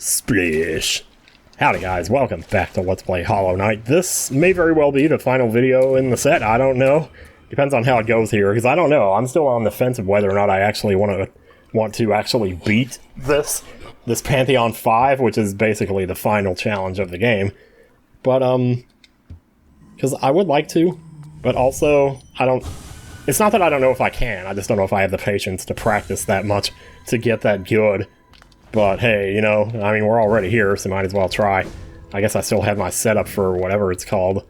Splish! Howdy guys, welcome back to Let's Play Hollow Knight. This may very well be the final video in the set, I don't know. Depends on how it goes here, because I don't know. I'm still on the fence of whether or not I actually want to actually beat this Pantheon 5, which is basically the final challenge of the game. But, because I would like to, but also, it's not that I don't know if I can, I just don't know if I have the patience to practice that much to get that good. But hey, you know, I mean, we're already here, so might as well try. I guess I still have my setup for whatever it's called.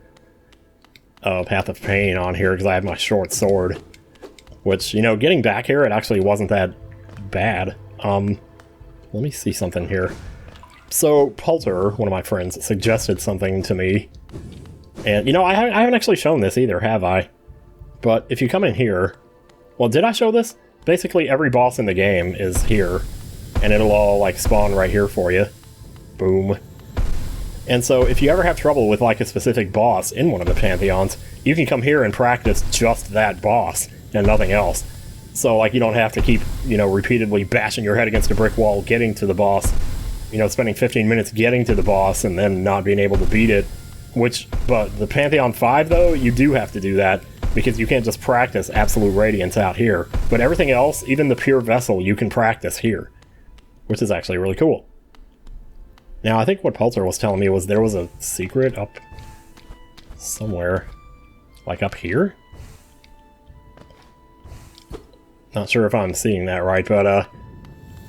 Path of Pain on here, because I have my short sword. Which, you know, getting back here, it actually wasn't that bad. Let me see something here. So, Poulter, one of my friends, suggested something to me. And, you know, I haven't actually shown this either, have I? But if you come in here... Well, did I show this? Basically, every boss in the game is here. And it'll all, like, spawn right here for you. Boom. And so, if you ever have trouble with, like, a specific boss in one of the Pantheons, you can come here and practice just that boss, and nothing else. So, like, you don't have to keep, you know, repeatedly bashing your head against a brick wall getting to the boss. You know, spending 15 minutes getting to the boss, and then not being able to beat it. But the Pantheon 5, though, you do have to do that, because you can't just practice Absolute Radiance out here. But everything else, even the Pure Vessel, you can practice here. Which is actually really cool. Now, I think what Poulter was telling me was there was a secret up somewhere. Like up here? Not sure if I'm seeing that right, but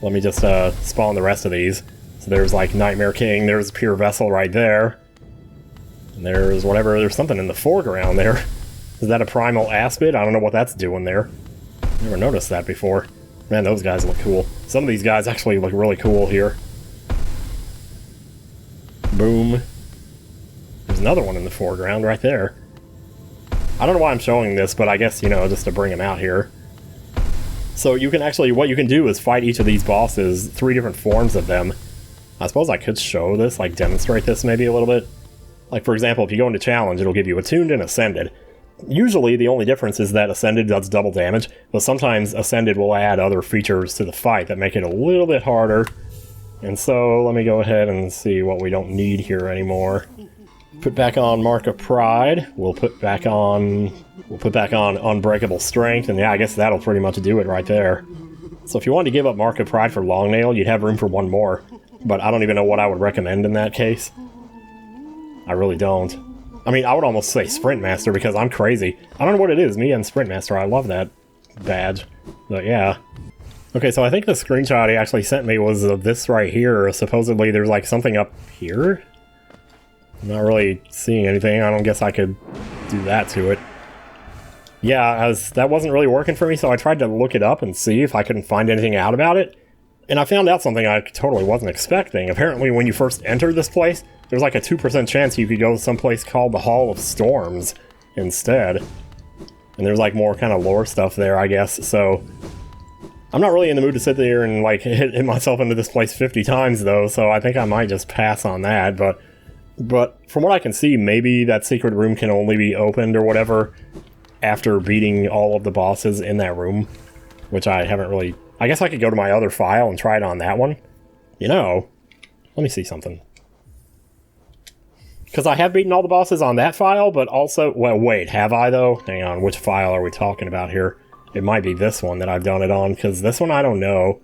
let me just spawn the rest of these. So there's like Nightmare King, there's Pure Vessel right there. And there's whatever, there's something in the foreground there. Is that a Primal Aspid? I don't know what that's doing there. Never noticed that before. Man, those guys look cool. Some of these guys actually look really cool here. Boom. There's another one in the foreground right there. I don't know why I'm showing this, but I guess, you know, just to bring them out here. So you can actually, what you can do is fight each of these bosses, 3 different forms of them. I suppose I could show this, like demonstrate this maybe a little bit. Like, for example, if you go into Challenge, it'll give you Attuned and Ascended. Usually, the only difference is that Ascended does double damage, but sometimes Ascended will add other features to the fight that make it a little bit harder. And so, let me go ahead and see what we don't need here anymore. Put back on Mark of Pride. We'll put back on Unbreakable Strength, and yeah, I guess that'll pretty much do it right there. So if you wanted to give up Mark of Pride for Long Nail, you'd have room for one more. But I don't even know what I would recommend in that case. I really don't. I mean, I would almost say Sprint Master, because I'm crazy. I don't know what it is, me and Sprint Master, I love that badge. But yeah. Okay, so I think the screenshot he actually sent me was of this right here. Supposedly there's like something up here? I'm not really seeing anything, I don't guess I could do that to it. Yeah, that wasn't really working for me, so I tried to look it up and see if I couldn't find anything out about it. And I found out something I totally wasn't expecting. Apparently when you first enter this place, there's like a 2% chance you could go someplace called the Hall of Storms instead. And there's like more kind of lore stuff there, I guess, so... I'm not really in the mood to sit there and like hit myself into this place 50 times though, so I think I might just pass on that, but from what I can see, maybe that secret room can only be opened or whatever after beating all of the bosses in that room, which I haven't really... I guess I could go to my other file and try it on that one. You know, let me see something. Because I have beaten all the bosses on that file, but also... Well, wait, have I, though? Hang on, which file are we talking about here? It might be this one that I've done it on, because this one I don't know.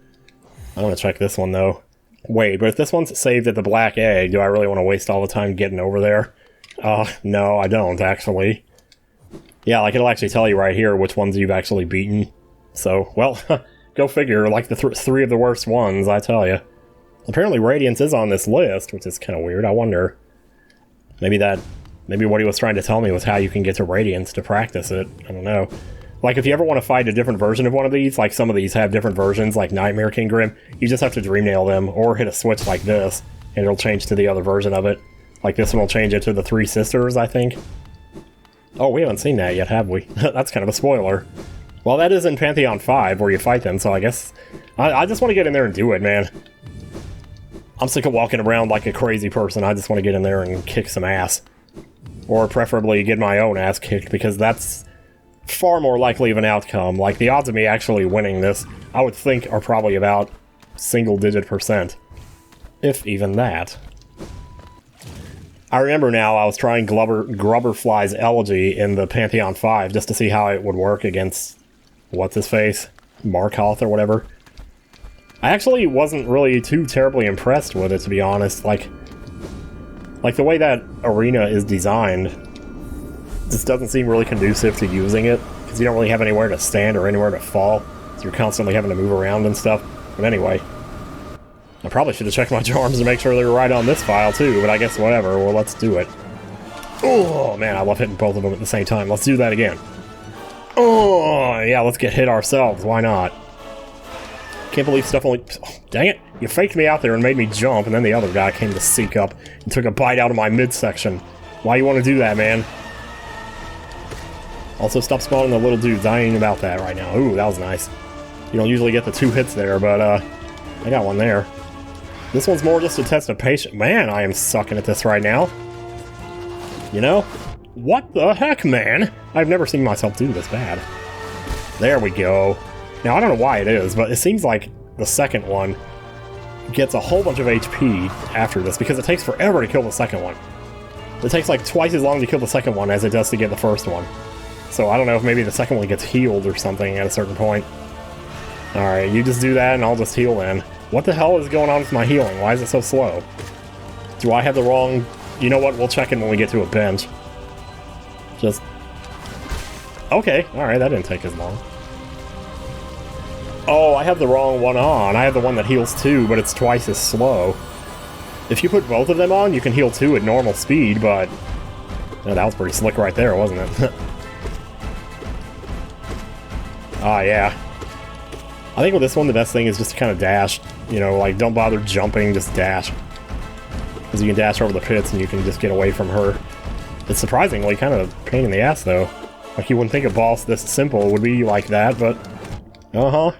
I want to check this one, though. Wait, but if this one's saved at the Black Egg, do I really want to waste all the time getting over there? No, I don't, actually. Yeah, like, it'll actually tell you right here which ones you've actually beaten. So, well, go figure, like the 3 of the worst ones, I tell you. Apparently Radiance is on this list, which is kind of weird. I wonder... Maybe what he was trying to tell me was how you can get to Radiance to practice it. I don't know. Like, if you ever want to fight a different version of one of these, like some of these have different versions, like Nightmare King Grim, you just have to Dream Nail them, or hit a switch like this, and it'll change to the other version of it. Like, this one will change it to the 3 Sisters, I think. Oh, we haven't seen that yet, have we? That's kind of a spoiler. Well, that is in Pantheon 5, where you fight them, so I guess... I just want to get in there and do it, man. I'm sick of walking around like a crazy person. I just want to get in there and kick some ass. Or preferably get my own ass kicked, because that's far more likely of an outcome. Like, the odds of me actually winning this, I would think, are probably about single-digit %. If even that. I remember now I was trying Grubberfly's Elegy in the Pantheon 5 just to see how it would work against what's-his-face? Markoth or whatever. I actually wasn't really too terribly impressed with it, to be honest. Like the way that arena is designed just doesn't seem really conducive to using it, because you don't really have anywhere to stand or anywhere to fall, so you're constantly having to move around and stuff. But anyway, I probably should have checked my charms to make sure they were right on this file too, but I guess whatever, well, let's do it. Oh man, I love hitting both of them at the same time. Let's do that again. Oh, yeah, let's get hit ourselves, why not? Can't believe stuff only... Oh, dang it, you faked me out there and made me jump, and then the other guy came to seek up and took a bite out of my midsection. Why you want to do that, man? Also, stop spawning the little dudes, I ain't about that right now. Ooh, that was nice. You don't usually get the 2 hits there, but, I got one there. This one's more just a test of patience. Man, I am sucking at this right now. You know? What the heck, man? I've never seen myself do this bad. There we go. Now, I don't know why it is, but it seems like the second one gets a whole bunch of HP after this, because it takes forever to kill the second one. It takes like twice as long to kill the second one as it does to get the first one. So I don't know if maybe the second one gets healed or something at a certain point. Alright, you just do that and I'll just heal then. What the hell is going on with my healing? Why is it so slow? Do I have the wrong... You know what? We'll check it when we get to a bench. Just... Okay, alright, that didn't take as long. Oh, I have the wrong one on. I have the one that heals 2, but it's twice as slow. If you put both of them on, you can heal 2 at normal speed, but... Oh, that was pretty slick right there, wasn't it? Ah, yeah. I think with this one, the best thing is just to kind of dash. You know, like, don't bother jumping, just dash. Because you can dash over the pits and you can just get away from her. It's surprisingly kind of a pain in the ass, though. Like, you wouldn't think a boss this simple would be like that, but... Uh-huh.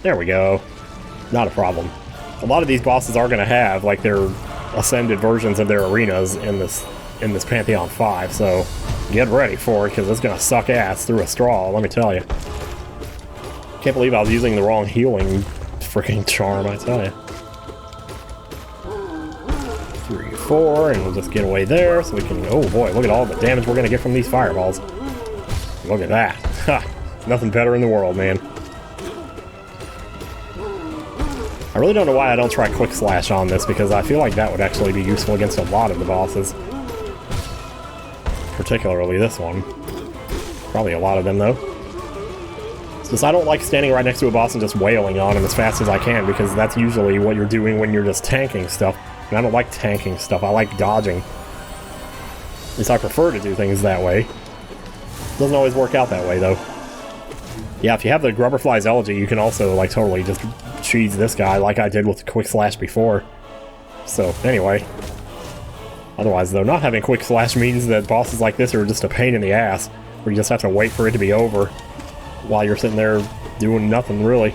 There we go. Not a problem. A lot of these bosses are going to have, like, their ascended versions of their arenas in this Pantheon 5, so get ready for it, because it's going to suck ass through a straw, let me tell you. Can't believe I was using the wrong healing freaking charm, I tell you. 3, 4, and we'll just get away there, so we can... Oh boy, look at all the damage we're going to get from these fireballs. Look at that. Ha! Nothing better in the world, man. I really don't know why I don't try Quick Slash on this, because I feel like that would actually be useful against a lot of the bosses. Particularly this one. Probably a lot of them, though. It's just I don't like standing right next to a boss and just wailing on him as fast as I can, because that's usually what you're doing when you're just tanking stuff. And I don't like tanking stuff, I like dodging. At least I prefer to do things that way. Doesn't always work out that way, though. Yeah, if you have the Grubberfly's Elegy, you can also, like, totally just cheese this guy like I did with the Quick Slash before. So, anyway. Otherwise, though, not having Quick Slash means that bosses like this are just a pain in the ass, where you just have to wait for it to be over while you're sitting there doing nothing, really.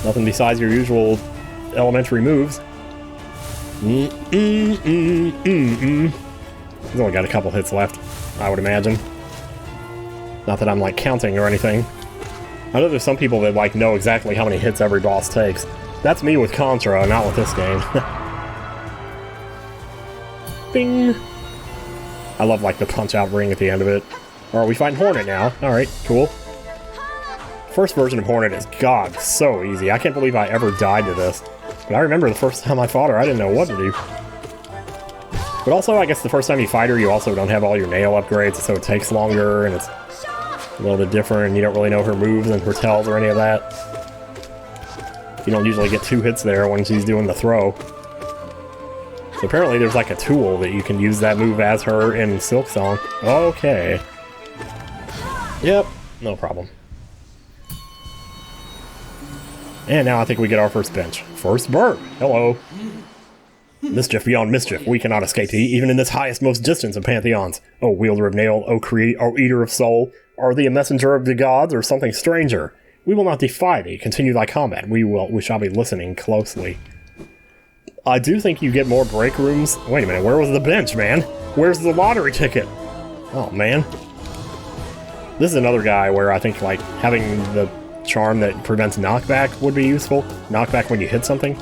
Nothing besides your usual elementary moves. He's only got a couple hits left, I would imagine. Not that I'm, like, counting or anything. I know there's some people that, like, know exactly how many hits every boss takes. That's me with Contra, not with this game. Bing! I love, like, the punch-out ring at the end of it. Alright, we find Hornet now. Alright, cool. First version of Hornet is, God, so easy. I can't believe I ever died to this. But I remember the first time I fought her, I didn't know what to do. But also, I guess the first time you fight her, you also don't have all your nail upgrades, so it takes longer, and it's a little bit different, and you don't really know her moves and her tells or any of that. You don't usually get 2 hits there when she's doing the throw. So apparently there's like a tool that you can use that move as her in Silk Song. Okay. Yep, no problem. And now I think we get our first bench. First bird! Hello! Mischief beyond mischief, we cannot escape thee, even in this highest, most distant of pantheons. O wielder of nail, O eater of soul, are thee a messenger of the gods, or something stranger? We will not defy thee, continue thy combat, we shall be listening closely. I do think you get more break rooms. Wait a minute, where was the bench, man? Where's the lottery ticket? Oh, man. This is another guy where I think, like, having the charm that prevents knockback would be useful. Knockback when you hit something.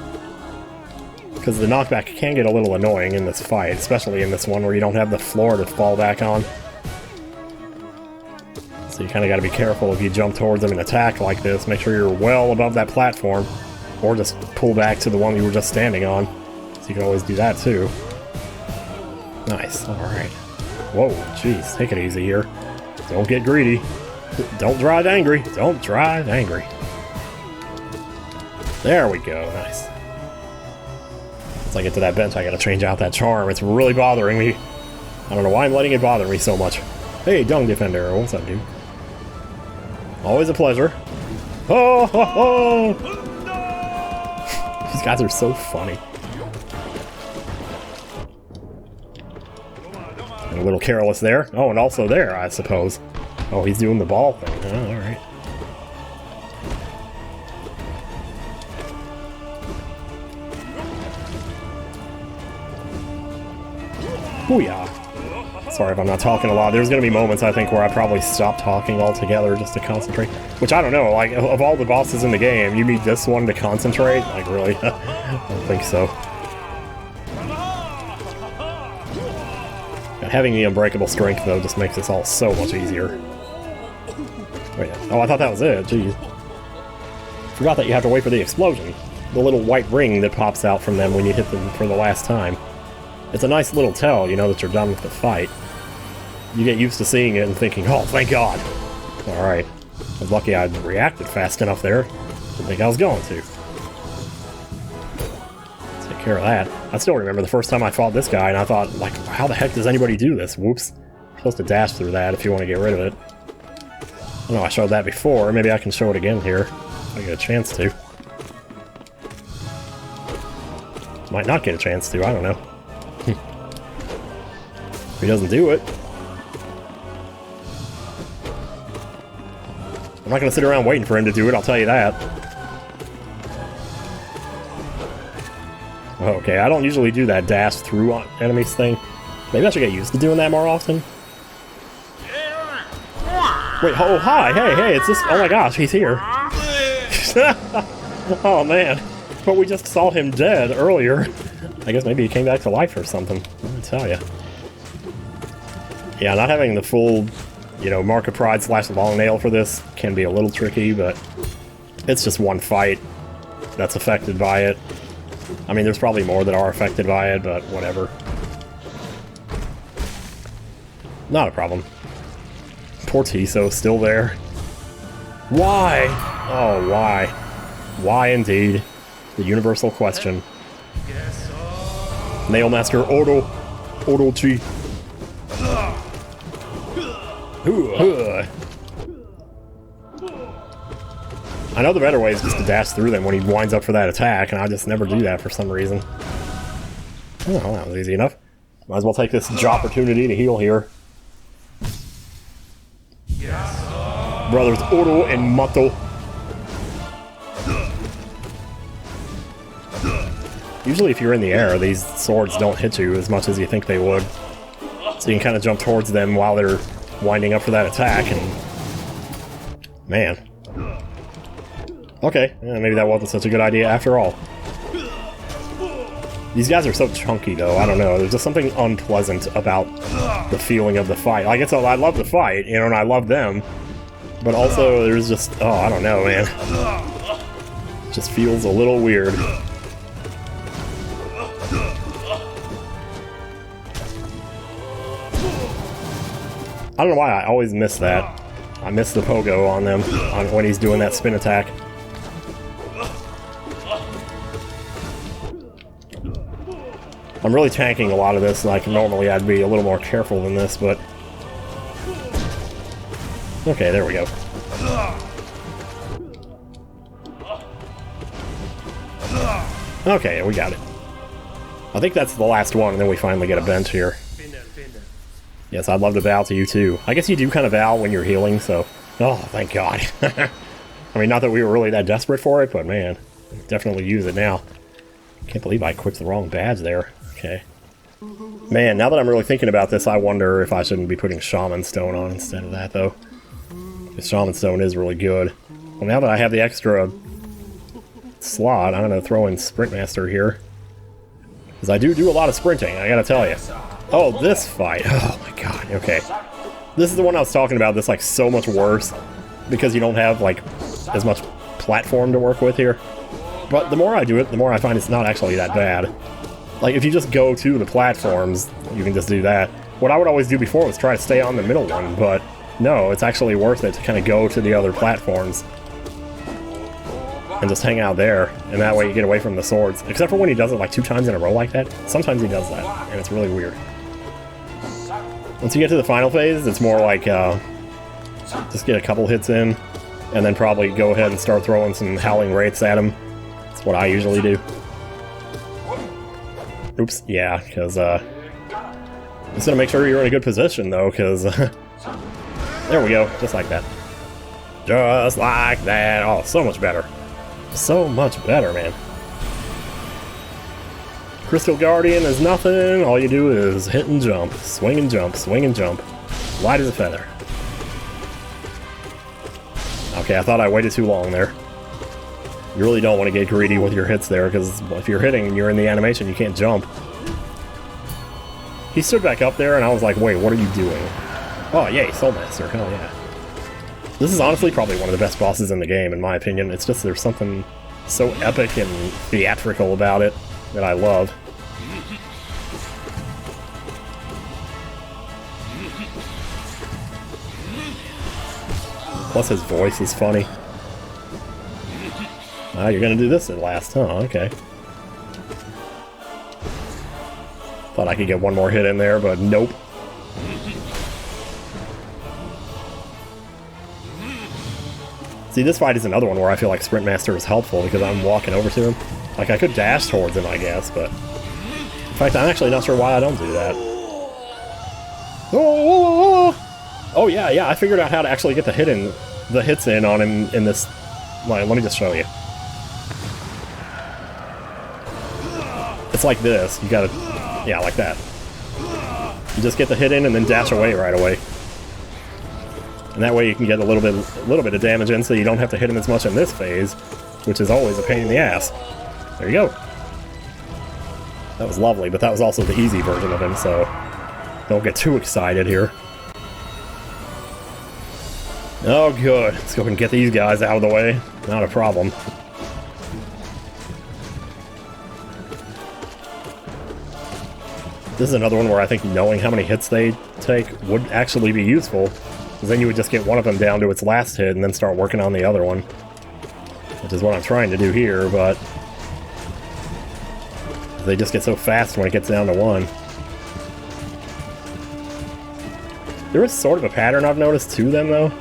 Because the knockback can get a little annoying in this fight, especially in this one where you don't have the floor to fall back on. So you kind of got to be careful if you jump towards them and attack like this. Make sure you're well above that platform, or just pull back to the one you were just standing on. So you can always do that too. Nice, alright. Whoa, jeez, take it easy here. Don't get greedy. Don't drive angry. Don't drive angry. There we go, nice. Once I get to that bench, I gotta change out that charm. It's really bothering me. I don't know why I'm letting it bother me so much. Hey, Dung Defender, what's up, dude? Always a pleasure. Oh, ho, ho. These guys are so funny. And a little careless there. Oh, and also there, I suppose. Oh, he's doing the ball thing. Oh, alright. Booyah. Sorry if I'm not talking a lot. There's going to be moments, I think, where I probably stop talking altogether just to concentrate. Which, I don't know, like, of all the bosses in the game, you need this one to concentrate? Like, really? I don't think so. And having the unbreakable strength, though, just makes this all so much easier. Wait, oh, I thought that was it. Jeez. Forgot that you have to wait for the explosion. The little white ring that pops out from them when you hit them for the last time. It's a nice little tell, you know, that you're done with the fight. You get used to seeing it and thinking, oh, thank God! Alright. I was lucky I reacted fast enough there. Didn't think I was going to. Take care of that. I still remember the first time I fought this guy and I thought, like, how the heck does anybody do this? Whoops. You're supposed to dash through that if you want to get rid of it. I know I showed that before. Maybe I can show it again here. If I get a chance to. Might not get a chance to, I don't know. If he doesn't do it, I'm not gonna sit around waiting for him to do it, I'll tell you that. Okay, I don't usually do that dash through enemies thing. Maybe I should get used to doing that more often. Wait, oh, hi, hey, it's this, oh my gosh, he's here. Oh man, but we just saw him dead earlier. I guess maybe he came back to life or something, let me tell you. Yeah, not having the full, you know, Mark of Pride / long nail for this can be a little tricky, but it's just one fight that's affected by it. I mean, there's probably more that are affected by it, but whatever. Not a problem. Poor Tiso, still there. Why? Oh, why? Why indeed? The universal question. Nailmaster Orochi. I know the better way is just to dash through them when he winds up for that attack, and I just never do that for some reason. Oh, that was easy enough. Might as well take this opportunity to heal here. Brothers Oro and Mato. Usually if you're in the air, these swords don't hit you as much as you think they would. So you can kind of jump towards them while they're winding up for that attack, and... man. Okay, yeah, maybe that wasn't such a good idea after all. These guys are so chunky, though, I don't know. There's just something unpleasant about the feeling of the fight. Like, I love the fight, you know, and I love them. But also, there's just... oh, I don't know, man. It just feels a little weird. I don't know why I always miss that. I miss the pogo on them when he's doing that spin attack. I'm really tanking a lot of this, like normally I'd be a little more careful than this, but... okay, there we go. Okay, we got it. I think that's the last one, and then we finally get a bench here. Yes, I'd love to bow to you too. I guess you do kind of bow when you're healing, so... oh, thank God. I mean, not that we were really that desperate for it, but man, definitely use it now. Can't believe I clicked the wrong badge there. Okay. Man, now that I'm really thinking about this, I wonder if I shouldn't be putting Shaman Stone on instead of that, though. Because Shaman Stone is really good. Well, now that I have the extra slot, I'm going to throw in Sprint Master here. Because I do a lot of sprinting, I gotta tell you. Oh, this fight. Oh my god, okay. This is the one I was talking about that's like so much worse. Because you don't have like as much platform to work with here. But the more I do it, the more I find it's not actually that bad. Like, if you just go to the platforms, you can just do that. What I would always do before was try to stay on the middle one, but no, it's actually worth it to kind of go to the other platforms. And just hang out there, and that way you get away from the swords. Except for when he does it like 2 times in a row like that. Sometimes he does that, and it's really weird. Once you get to the final phase, it's more like, just get a couple hits in, and then probably go ahead and start throwing some Howling Wraiths at him. That's what I usually do. Oops, yeah, because, just gonna make sure you're in a good position, though, because, there we go, just like that. Just like that. Oh, so much better. So much better, man. Crystal Guardian is nothing. All you do is hit and jump. Swing and jump. Swing and jump. Light as a feather. Okay, I thought I waited too long there. You really don't want to get greedy with your hits there, because if you're hitting and you're in the animation, you can't jump. He stood back up there, and I was like, wait, what are you doing? Oh, yay, Soulmaster. Hell yeah. This is honestly probably one of the best bosses in the game, in my opinion. It's just there's something so epic and theatrical about it that I love. Plus his voice is funny. Ah, you're gonna do this at last, huh? Okay. Thought I could get one more hit in there, but nope. See, this fight is another one where I feel like Sprint Master is helpful because I'm walking over to him. Like, I could dash towards him, I guess, but... In fact, I'm actually not sure why I don't do that. Oh, yeah, I figured out how to actually get the hits in on him in this... Let me just show you. It's like this. You gotta... Yeah, like that. You just get the hit in and then dash away right away. And that way you can get a little bit of damage in so you don't have to hit him as much in this phase, which is always a pain in the ass. There you go. That was lovely, but that was also the easy version of him, so don't get too excited here. Oh, good. Let's go and get these guys out of the way. Not a problem. This is another one where I think knowing how many hits they take would actually be useful. Because then you would just get one of them down to its last hit and then start working on the other one. Which is what I'm trying to do here, but... they just get so fast when it gets down to one. There is sort of a pattern I've noticed to them, though.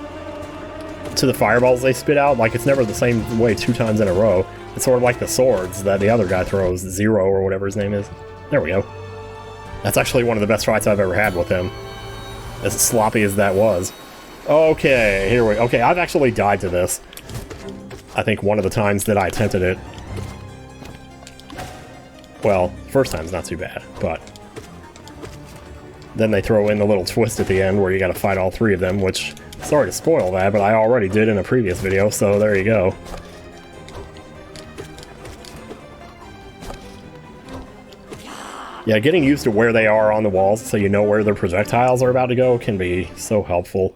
To the fireballs they spit out. Like, it's never the same way 2 times in a row. It's sort of like the swords that the other guy throws. Zero, or whatever his name is. There we go. That's actually one of the best fights I've ever had with him. As sloppy as that was. Okay, here we go. Okay, I've actually died to this. I think one of the times that I attempted it. Well, first time's not too bad, but... then they throw in the little twist at the end where you gotta fight all 3 of them, which... sorry to spoil that, but I already did in a previous video, so there you go. Yeah, getting used to where they are on the walls so you know where their projectiles are about to go can be so helpful.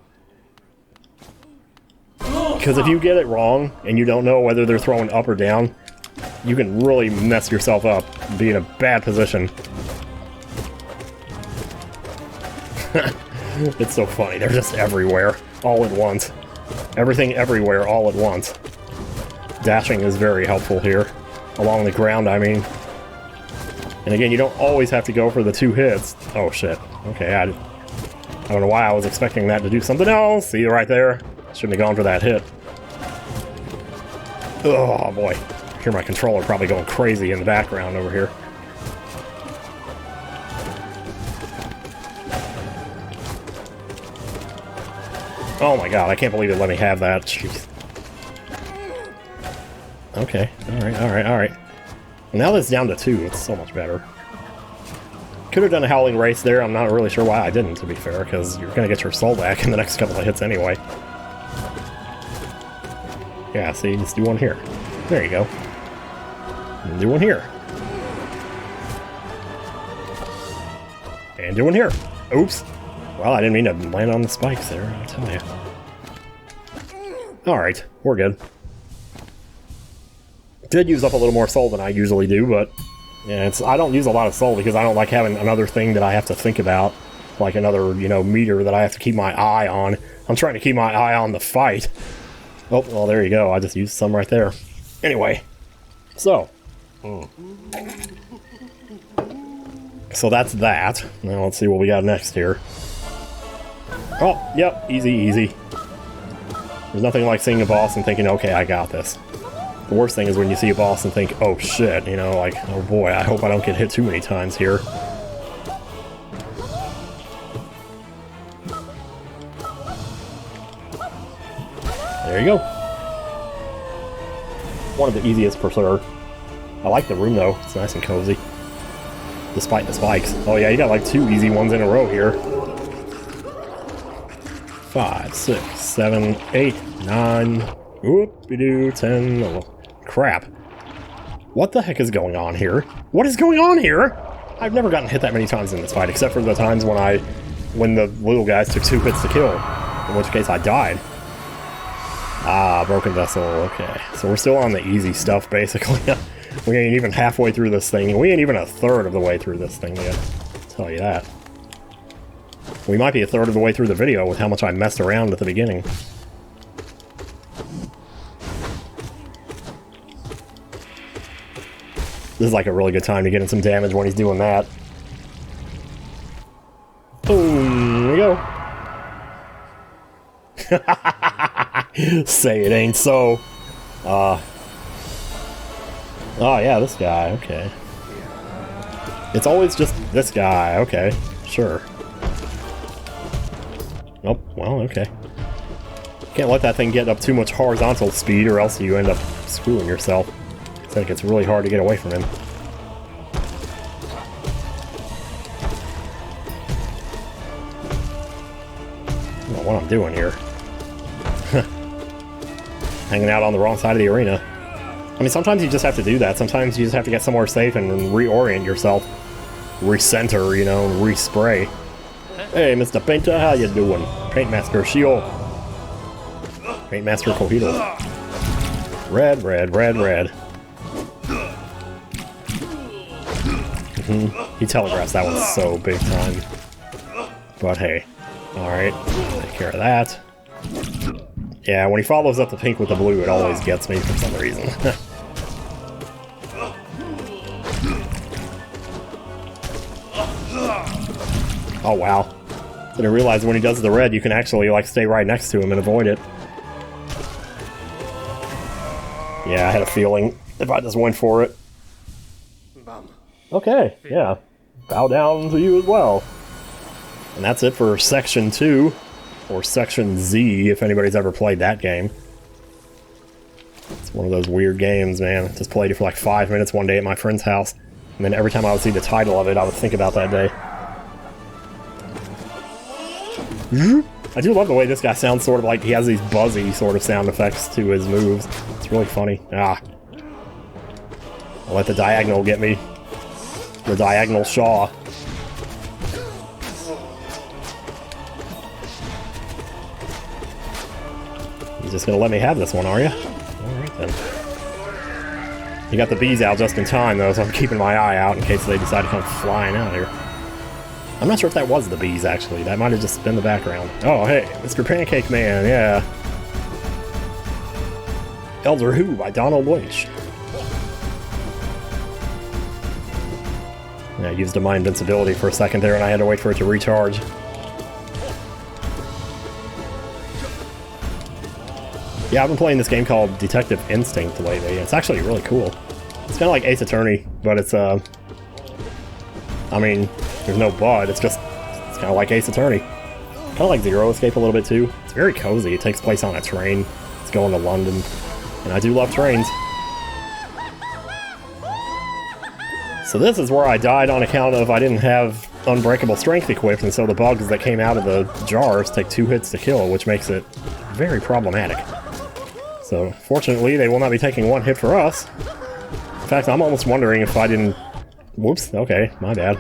Because if you get it wrong, and you don't know whether they're throwing up or down, you can really mess yourself up and be in a bad position. It's so funny, they're just everywhere, all at once. Everything everywhere, all at once. Dashing is very helpful here. Along the ground, I mean. And again, you don't always have to go for the 2 hits. Oh shit, okay, I don't know why I was expecting that to do something else. See you right there? Shouldn't have gone for that hit. Oh boy, I hear my controller probably going crazy in the background over here. Oh my god, I can't believe it let me have that. Jeez. Okay, alright. Now that it's down to 2, it's so much better. Could have done a Howling Wraith there, I'm not really sure why I didn't, to be fair, because you're gonna get your soul back in the next couple of hits anyway. Yeah, see, just do one here. There you go. And do one here. And doing here. Oops. Well, I didn't mean to land on the spikes there, I'll tell you. Alright, we're good. Did use up a little more soul than I usually do, but yeah, I don't use a lot of soul because I don't like having another thing that I have to think about, like another, you know, meter that I have to keep my eye on. I'm trying to keep my eye on the fight. Oh, well, there you go. I just used some right there. Anyway, so. So that's that. Now let's see what we got next here. Oh, yep, easy, easy. There's nothing like seeing a boss and thinking, okay, I got this. The worst thing is when you see a boss and think, oh shit, you know, like, oh boy, I hope I don't get hit too many times here. There you go. One of the easiest for sure. I like the room though, it's nice and cozy. Despite the spikes. Oh yeah, you got like 2 easy ones in a row here. 5, 6, 7, 8, 9, whoop-de-doo, 10, oh, crap. What the heck is going on here? What is going on here? I've never gotten hit that many times in this fight, except for the times when the little guys took 2 hits to kill, in which case I died. Ah, broken vessel, okay. So we're still on the easy stuff, basically. We ain't even halfway through this thing. We ain't even a third of the way through this thing yet. I'll tell you that. We might be a third of the way through the video with how much I messed around at the beginning. This is like a really good time to get in some damage when he's doing that. Boom, there we go. Say it ain't so. Oh yeah, this guy, okay. It's always just this guy, okay, sure. Nope, well, okay. Can't let that thing get up too much horizontal speed or else you end up screwing yourself. I think it's really hard to get away from him. I don't know what I'm doing here. Hanging out on the wrong side of the arena. I mean, sometimes you just have to do that. Sometimes you just have to get somewhere safe and reorient yourself. Recenter, you know, and respray. Hey, Mr. Painter, how you doing? Paintmaster Shield. Paintmaster Cojito. Red, red, red, red. He telegraphs that one so big time. But hey. Alright, take care of that. Yeah, when he follows up the pink with the blue, it always gets me for some reason. Oh wow. Didn't realize when he does the red, you can actually like stay right next to him and avoid it. Yeah, I had a feeling if I just went for it. Okay, yeah. Bow down to you as well. And that's it for Section 2. Or Section Z, if anybody's ever played that game. It's one of those weird games, man. Just played it for like 5 minutes one day at my friend's house. And then every time I would see the title of it, I would think about that day. I do love the way this guy sounds, sort of like he has these buzzy sort of sound effects to his moves. It's really funny. Ah. I'll let the diagonal get me. The diagonal Shaw. You're just gonna let me have this one, are you? Alright then. You got the bees out just in time, though, so I'm keeping my eye out in case they decide to come flying out here. I'm not sure if that was the bees, actually. That might have just been the background. Oh, hey, Mr. Pancake Man, yeah. Elder Who by Donald Lynch. Yeah, I used my invincibility for a second there, and I had to wait for it to recharge. Yeah, I've been playing this game called Detective Instinct lately. It's actually really cool. It's kind of like Ace Attorney, but it's, I mean, there's no but, it's kind of like Ace Attorney. Kind of like Zero Escape a little bit, too. It's very cozy. It takes place on a train. It's going to London. And I do love trains. So this is where I died on account of I didn't have Unbreakable Strength equipped, and so the bugs that came out of the jars take 2 hits to kill, which makes it very problematic. So, fortunately, they will not be taking 1 hit for us. In fact, I'm almost wondering if I didn't... Whoops, okay, my bad.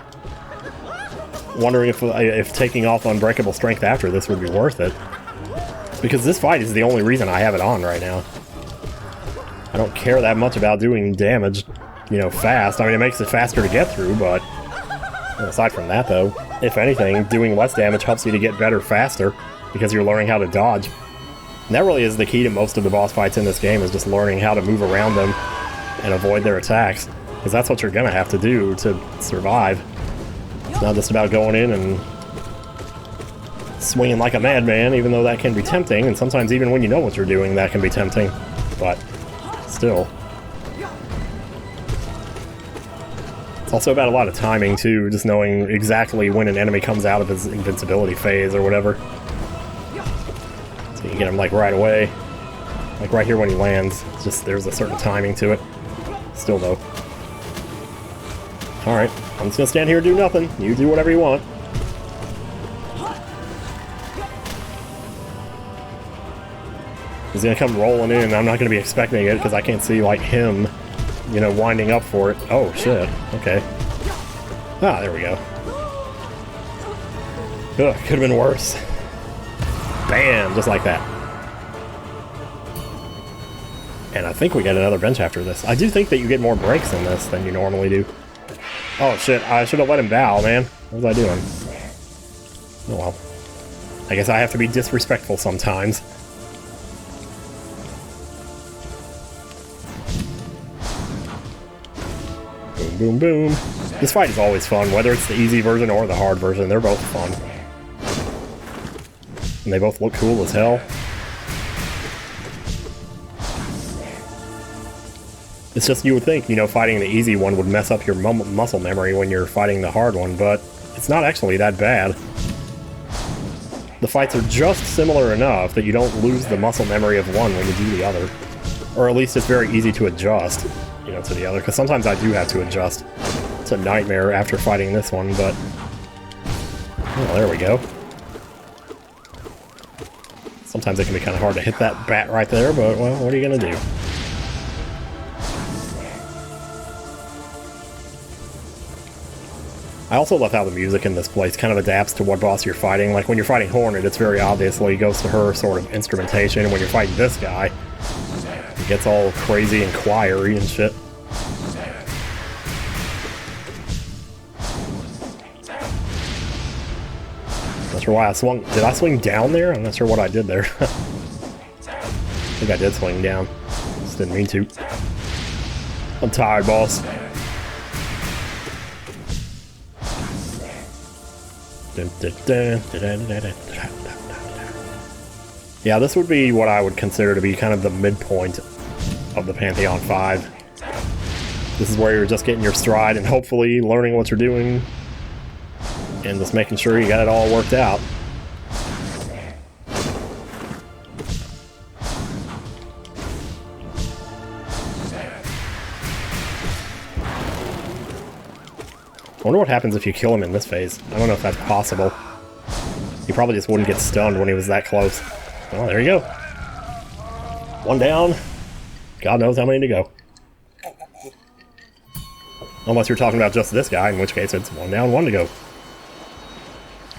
wondering if taking off Unbreakable Strength after this would be worth it. Because this fight is the only reason I have it on right now. I don't care that much about doing damage, you know, fast. I mean, it makes it faster to get through, but aside from that, though, if anything, doing less damage helps you to get better faster because you're learning how to dodge. And that really is the key to most of the boss fights in this game, is just learning how to move around them and avoid their attacks. Because that's what you're gonna have to do to survive. It's not just about going in and swinging like a madman, even though that can be tempting, and sometimes even when you know what you're doing, that can be tempting. But still. It's also about a lot of timing, too, just knowing exactly when an enemy comes out of his invincibility phase or whatever. So you can get him, like, right away. Like, right here when he lands. It's just, there's a certain timing to it. Still, though. Alright, I'm just gonna stand here and do nothing. You do whatever you want. He's gonna come rolling in, and I'm not gonna be expecting it because I can't see, like, him, you know, winding up for it. Oh, shit. Okay. Ah, there we go. Ugh, could have been worse. Bam! Just like that. And I think we get another bench after this. I do think that you get more breaks in this than you normally do. Oh, shit. I should have let him bow, man. What was I doing? Oh, well. I guess I have to be disrespectful sometimes. Boom, boom, boom. This fight is always fun, whether it's the easy version or the hard version. They're both fun. And they both look cool as hell. It's just, you would think, you know, fighting the easy one would mess up your muscle memory when you're fighting the hard one, but it's not actually that bad. The fights are just similar enough that you don't lose the muscle memory of one when you do the other. Or at least it's very easy to adjust, you know, to the other, because sometimes I do have to adjust. It's a nightmare after fighting this one, but... oh, there we go. Sometimes it can be kind of hard to hit that bat right there, but, well, what are you gonna do? I also love how the music in this place kind of adapts to what boss you're fighting. Like, when you're fighting Hornet, it's very obviously goes to her sort of instrumentation, and when you're fighting this guy, it gets all crazy and choiry and shit. Not sure why I swung. Did I swing down there? I'm not sure what I did there. I think I did swing down. Just didn't mean to. I'm tired, boss. Yeah, this would be what I would consider to be kind of the midpoint of the Pantheon 5. This is where you're just getting your stride and hopefully learning what you're doing and just making sure you got it all worked out. I wonder what happens if you kill him in this phase. I don't know if that's possible. He probably just wouldn't get stunned when he was that close. Oh, there you go. One down. God knows how many to go. Unless you're talking about just this guy, in which case it's one down, one to go.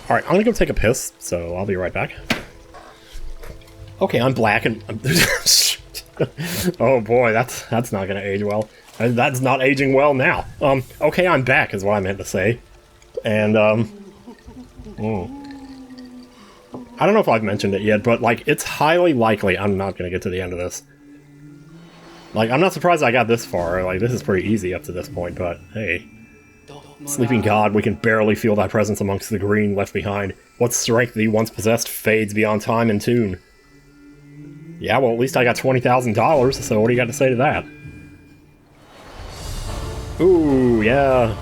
Alright, I'm gonna go take a piss, so I'll be right back. Okay, I'm black and... oh boy, that's not gonna age well. That's not aging well now. Okay, I'm back is what I meant to say. And, I don't know if I've mentioned it yet, but, like, it's highly likely I'm not gonna get to the end of this. Like, I'm not surprised I got this far. Like, this is pretty easy up to this point, but, hey. Sleeping God, we can barely feel thy presence amongst the green left behind. What strength thee once possessed fades beyond time and tune. Yeah, well, at least I got $20,000, so what do you got to say to that? Ooh, yeah,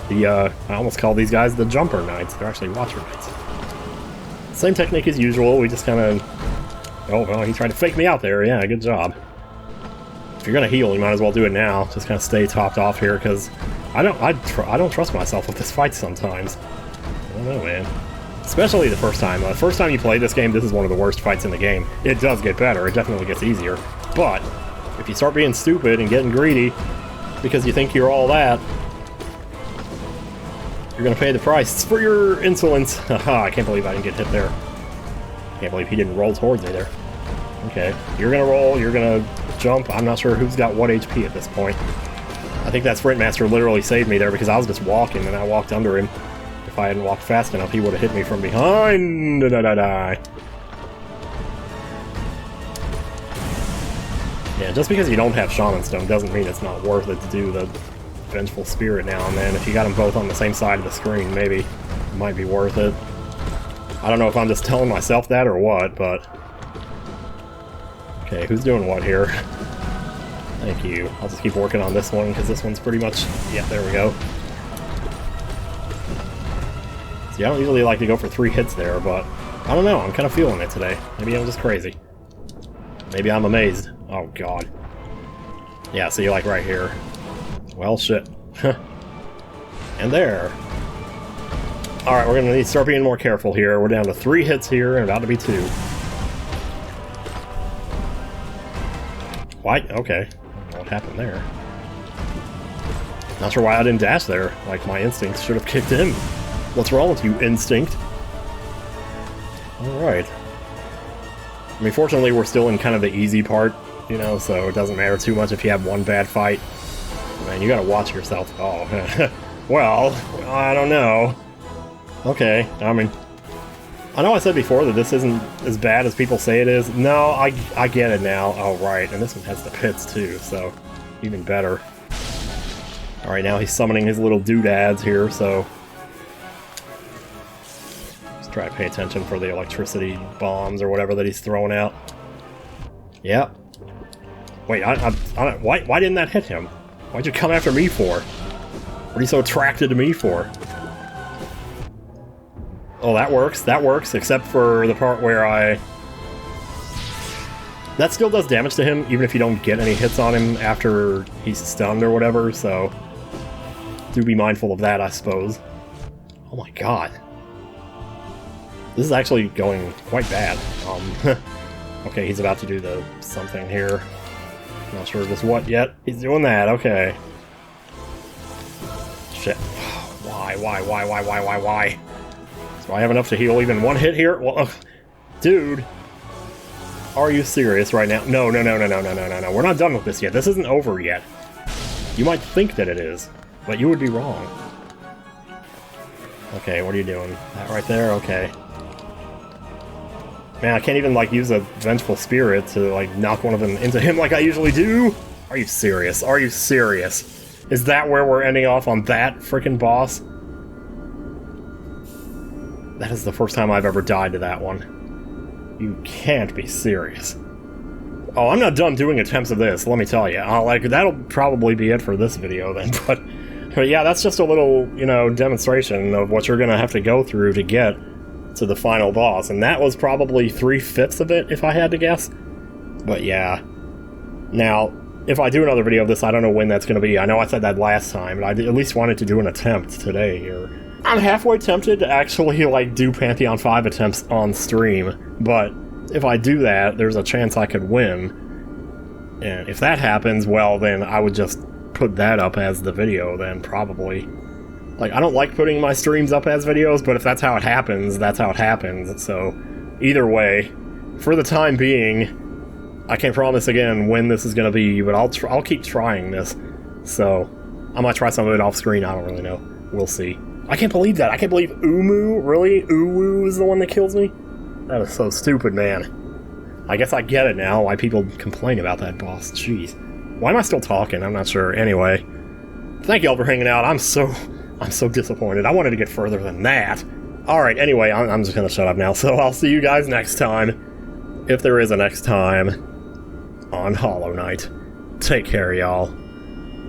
I almost call these guys the Jumper Knights. They're actually Watcher Knights. Same technique as usual, we just kind of... oh, well, he tried to fake me out there, yeah, good job. If you're gonna heal, you might as well do it now. Just kind of stay topped off here, because I don't trust myself with this fight sometimes. I don't know, man. Especially the first time. The first time you play this game, this is one of the worst fights in the game. It does get better, it definitely gets easier. But, if you start being stupid and getting greedy, because you think you're all that, You're gonna pay the price for your insolence. Haha, I can't believe I didn't get hit there. Can't believe he didn't roll towards me there. Okay, you're gonna roll, you're gonna jump. I'm not sure who's got what HP at this point. I think that Sprint Master literally saved me there because I was just walking and I walked under him. If I hadn't walked fast enough, he would have hit me from behind. Da-da-da-da. Yeah, just because you don't have Shaman Stone doesn't mean it's not worth it to do the Vengeful Spirit now and then. If you got them both on the same side of the screen, maybe it might be worth it. I don't know if I'm just telling myself that or what, but... Okay, who's doing what here? Thank you. I'll just keep working on this one, because this one's pretty much... Yeah, there we go. See, I don't usually like to go for 3 hits there, but... I don't know, I'm kind of feeling it today. Maybe I'm just crazy. Maybe I'm amazed. Oh, God. Yeah, see, like right here. Well, shit. And there. Alright, we're gonna need to start being more careful here. We're down to 3 hits here, and about to be 2. What? Okay. I don't know what happened there. Not sure why I didn't dash there. Like, my instincts should have kicked in. What's wrong with you, instinct? Alright. I mean, fortunately, we're still in kind of the easy part, you know, so it doesn't matter too much if you have one bad fight. Man, you gotta watch yourself. Oh, well, I don't know. Okay, I mean... I know I said before that this isn't as bad as people say it is. No, I get it now. Oh, right, and this one has the pits, too, so even better. Alright, now he's summoning his little doodads here, so... Just try to pay attention for the electricity bombs or whatever that he's throwing out. Yep. Wait, why didn't that hit him? Why'd you come after me for? What are you so attracted to me for? Oh, that works, except for the part where I... That still does damage to him, even if you don't get any hits on him after he's stunned or whatever, so... Do be mindful of that, I suppose. Oh my god. This is actually going quite bad. Okay, he's about to do the something here. Not sure just what yet. He's doing that, okay. Shit. Why? Do I have enough to heal even one hit here? Well, dude. Are you serious right now? No. We're not done with this yet. This isn't over yet. You might think that it is, but you would be wrong. Okay, what are you doing? That right there? Okay. Man, I can't even, like, use a Vengeful Spirit to, like, knock one of them into him like I usually do? Are you serious? Are you serious? Is that where we're ending off on that frickin' boss? That is the first time I've ever died to that one. You can't be serious. Oh, I'm not done doing attempts of this, let me tell you. Like, that'll probably be it for this video then, but yeah, that's just a little, you know, demonstration of what you're gonna have to go through to get to the final boss, and that was probably 3/5 of it, if I had to guess. But yeah. Now, if I do another video of this, I don't know when that's gonna be. I know I said that last time, but I at least wanted to do an attempt today here. I'm halfway tempted to actually, like, do Pantheon 5 attempts on stream, but if I do that, there's a chance I could win. And if that happens, well, then I would just put that up as the video, then, probably. Like, I don't like putting my streams up as videos, but if that's how it happens, that's how it happens. So, either way, for the time being, I can't promise again when this is going to be, but I'll keep trying this. So, I might try some of it off screen, I don't really know. We'll see. I can't believe that. I can't believe Uumuu, really? Uumuu is the one that kills me? That is so stupid, man. I guess I get it now, why people complain about that boss. Jeez. Why am I still talking? I'm not sure. Anyway, thank y'all for hanging out. I'm so disappointed. I wanted to get further than that. Alright, anyway, I'm just gonna shut up now, so I'll see you guys next time. If there is a next time. On Hollow Knight. Take care, y'all.